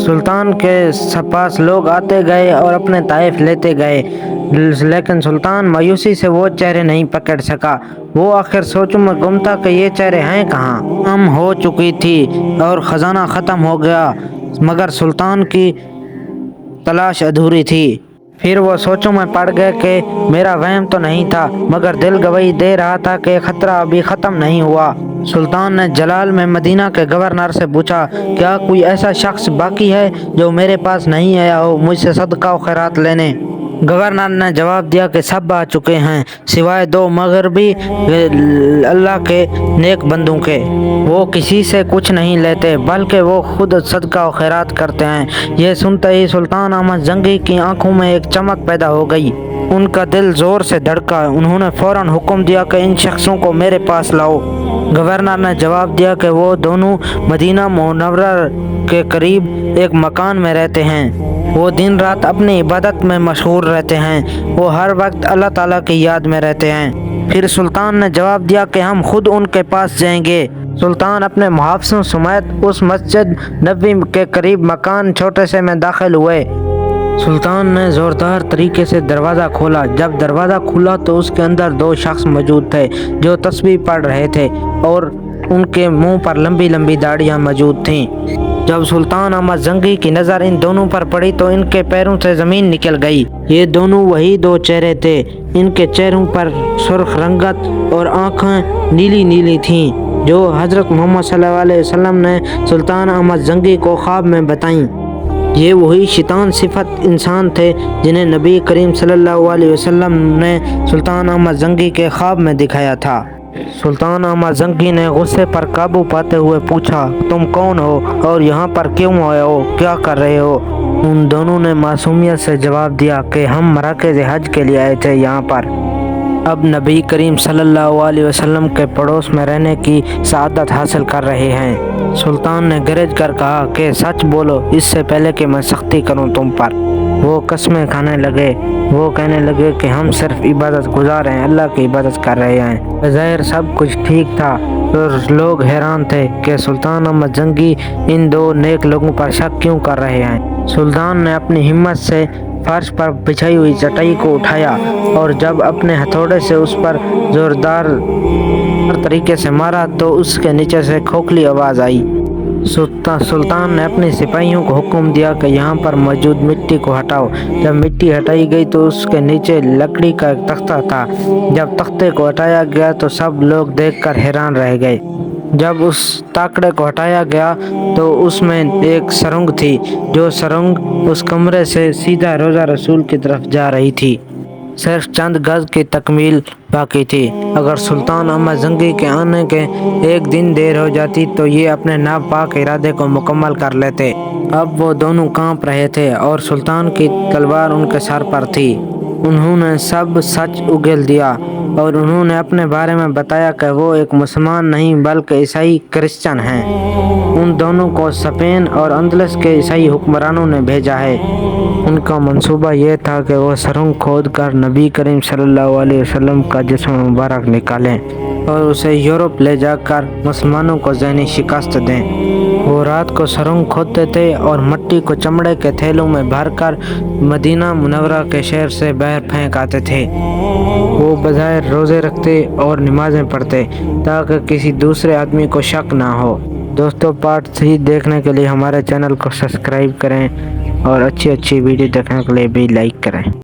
سلطان کے پاس لوگ آتے گئے اور اپنے تحائف لیتے گئے، لیکن سلطان مایوسی سے وہ چہرے نہیں پکڑ سکا۔ وہ آخر سوچوں میں گم تھا کہ یہ چہرے ہیں کہاں۔ شام ہو چکی تھی اور خزانہ ختم ہو گیا، مگر سلطان کی تلاش ادھوری تھی۔ پھر وہ سوچوں میں پڑ گئے کہ میرا وہم تو نہیں تھا، مگر دل گواہی دے رہا تھا کہ خطرہ ابھی ختم نہیں ہوا۔ سلطان نے جلال میں مدینہ کے گورنر سے پوچھا، کیا کوئی ایسا شخص باقی ہے جو میرے پاس نہیں آیا ہو مجھ سے صدقہ و خیرات لینے؟ گورنر نے جواب دیا کہ سب آ چکے ہیں سوائے 2 مغربی اللہ کے نیک بندوں کے۔ وہ کسی سے کچھ نہیں لیتے بلکہ وہ خود صدقہ و خیرات کرتے ہیں۔ یہ سنتے ہی سلطان احمد زنگی کی آنکھوں میں ایک چمک پیدا ہو گئی۔ ان کا دل زور سے دھڑکا۔ انہوں نے فوراً حکم دیا کہ ان شخصوں کو میرے پاس لاؤ۔ گورنر نے جواب دیا کہ وہ دونوں مدینہ منورہ کے قریب ایک مکان میں رہتے ہیں۔ وہ دن رات اپنی عبادت میں مشغول رہتے ہیں۔ وہ ہر وقت اللہ تعالیٰ کی یاد میں رہتے ہیں۔ پھر سلطان نے جواب دیا کہ ہم خود ان کے پاس جائیں گے۔ سلطان اپنے محافظوں سمیت اس مسجد نبوی کے قریب مکان چھوٹے سے میں داخل ہوئے۔ سلطان نے زوردار طریقے سے دروازہ کھولا۔ جب دروازہ کھلا تو اس کے اندر 2 شخص موجود تھے جو تسبیح پڑھ رہے تھے اور ان کے منہ پر لمبی لمبی داڑھیاں موجود تھیں۔ جب سلطان احمد زنگی کی نظر ان دونوں پر پڑی تو ان کے پیروں سے زمین نکل گئی۔ یہ دونوں وہی 2 چہرے تھے۔ ان کے چہروں پر سرخ رنگت اور آنکھیں نیلی نیلی تھیں جو حضرت محمد صلی اللہ علیہ وسلم نے سلطان احمد زنگی کو خواب میں بتائیں۔ یہ وہی شیطان صفت انسان تھے جنہیں نبی کریم صلی اللہ علیہ وسلم نے سلطان احمد زنگی کے خواب میں دکھایا تھا۔ سلطان احمد زنگی نے غصے پر قابو پاتے ہوئے پوچھا، تم کون ہو اور یہاں پر کیوں آئے ہو؟ کیا کر رہے ہو؟ ان دونوں نے معصومیت سے جواب دیا کہ ہم مراکز حج کے لیے آئے تھے یہاں پر۔ اب نبی کریم صلی اللہ علیہ وسلم کے پڑوس میں رہنے کی سعادت حاصل کر رہے ہیں۔ سلطان نے گرج کر کہا کہ سچ بولو اس سے پہلے کہ میں سختی کروں تم پر۔ وہ قسمیں کھانے لگے۔ وہ کہنے لگے کہ ہم صرف عبادت گزار ہیں، اللہ کی عبادت کر رہے ہیں۔ بظاہر سب کچھ ٹھیک تھا اور لوگ حیران تھے کہ سلطان احمد زنگی ان 2 نیک لوگوں پر شک کیوں کر رہے ہیں۔ سلطان نے اپنی ہمت سے فرش پر بچھائی ہوئی چٹائی کو اٹھایا اور جب اپنے ہتھوڑے سے اس پر زوردار طریقے سے مارا تو اس کے نیچے سے کھوکھلی آواز آئی۔ سلطان نے اپنے سپاہیوں کو حکم دیا کہ یہاں پر موجود مٹی کو ہٹاؤ۔ جب مٹی ہٹائی گئی تو اس کے نیچے لکڑی کا ایک تختہ تھا۔ جب تختے کو ہٹایا گیا تو سب لوگ دیکھ کر حیران رہ گئے۔ جب اس تاکڑے کو ہٹایا گیا تو اس میں ایک سرنگ تھی، جو سرنگ اس کمرے سے سیدھا روضہ رسول کی طرف جا رہی تھی۔ صرف چند گز کی تکمیل باقی تھی۔ اگر سلطان احمد زنگی کے آنے کے 1 دن دیر ہو جاتی تو یہ اپنے ناپاک ارادے کو مکمل کر لیتے۔ اب وہ دونوں کانپ رہے تھے اور سلطان کی تلوار ان کے سر پر تھی۔ انہوں نے سب سچ اگل دیا اور انہوں نے اپنے بارے میں بتایا کہ وہ ایک مسلمان نہیں بلکہ عیسائی کرسچن ہیں۔ ان دونوں کو اسپین اور اندلس کے عیسائی حکمرانوں نے بھیجا ہے۔ ان کا منصوبہ یہ تھا کہ وہ سرنگ کھود کر نبی کریم صلی اللہ علیہ وسلم کا جسم مبارک نکالیں اور اسے یورپ لے جا کر مسلمانوں کو ذہنی شکست دیں۔ وہ رات کو سرنگ کھودتے تھے اور مٹی کو چمڑے کے تھیلوں میں بھر کر مدینہ منورہ کے شہر سے باہر پھینک آتے تھے۔ وہ بظاہر روزے رکھتے اور نمازیں پڑھتے تاکہ کسی دوسرے آدمی کو شک نہ ہو۔ دوستو پارٹ 3 دیکھنے کے لیے ہمارے چینل کو سبسکرائب کریں اور اچھی ویڈیو دیکھنے کے لیے بھی لائک کریں۔